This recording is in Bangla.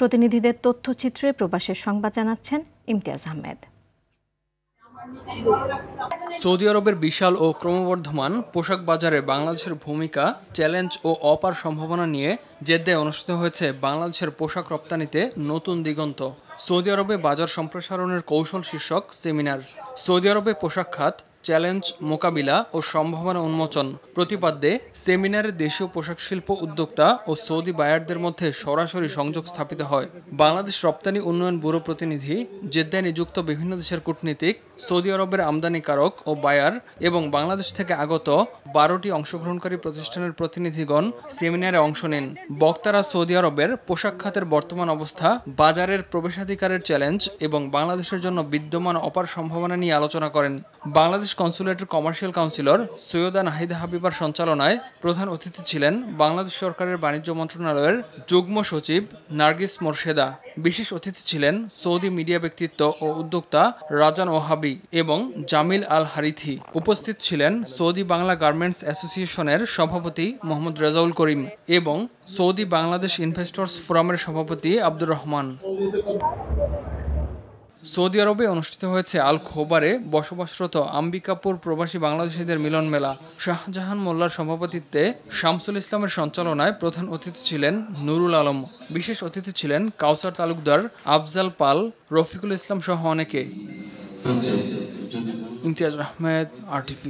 প্রতিনিধিদের তথ্যচিত্রে প্রবাসের সংবাদ জানাচ্ছেন ইমতিয়াজ আহমেদ। সৌদি আরবের বিশাল ও ক্রমবর্ধমান পোশাক বাজারে বাংলাদেশের ভূমিকা, চ্যালেঞ্জ ও অপার সম্ভাবনা নিয়ে জেদ্দায় অনুষ্ঠিত হয়েছে বাংলাদেশের পোশাক রপ্তানিতে নতুন দিগন্ত সৌদি আরবে বাজার সম্প্রসারণের কৌশল শীর্ষক সেমিনার। সৌদি আরবে পোশাক খাত, চ্যালেঞ্জ মোকাবিলা ও সম্ভাবনা উন্মোচন প্রতিপাদ্যে সেমিনারে দেশীয় পোশাক শিল্প উদ্যোক্তা ও সৌদি বায়ারদের মধ্যে সরাসরি সংযোগ স্থাপিত হয়। বাংলাদেশ রপ্তানি উন্নয়ন ব্যুরো প্রতিনিধি, জেদ্দায় নিযুক্ত বিভিন্ন দেশের কূটনীতিক, সৌদি আরবের আমদানিকারক ও বায়ার এবং বাংলাদেশ থেকে আগত 12টি অংশগ্রহণকারী প্রতিষ্ঠানের প্রতিনিধিগণ সেমিনারে অংশ নেন। বক্তারা সৌদি আরবের পোশাক খাতের বর্তমান অবস্থা, বাজারের প্রবেশাধিকারের চ্যালেঞ্জ এবং বাংলাদেশের জন্য বিদ্যমান অপার সম্ভাবনা নিয়ে আলোচনা করেন। বাংলাদেশ কনসুলেটের কমার্শিয়াল কাউন্সিলর সৈয়দা নাহিদা হাবিবার সঞ্চালনায় প্রধান অতিথি ছিলেন বাংলাদেশ সরকারের বাণিজ্য মন্ত্রণালয়ের যুগ্ম সচিব নার্গিস মোরশেদা। বিশেষ অতিথি ছিলেন সৌদি মিডিয়া ব্যক্তিত্ব ও উদ্যোক্তা রাজান ওহাবি এবং জামিল আল হারিথি। উপস্থিত ছিলেন সৌদি বাংলা গার্মেন্টস অ্যাসোসিয়েশনের সভাপতি মোহাম্মদ রেজাউল করিম এবং সৌদি বাংলাদেশ ইনভেস্টর্স ফোরামের সভাপতি আব্দুর রহমান। সৌদি আরবে অনুষ্ঠিত হয়েছে আল খোবারে বসবাসরত আম্বিকাপুর প্রবাসী বাংলাদেশিদের মিলন মেলা। শাহজাহান মোল্লার সভাপতিত্বে শামসুল ইসলামের সঞ্চালনায় প্রধান অতিথি ছিলেন নুরুল আলম। বিশেষ অতিথি ছিলেন কাউসার তালুকদার, আফজাল পাল, রফিকুল ইসলাম সহ অনেকে। ইমতিয়াজ আহমেদ, RTV।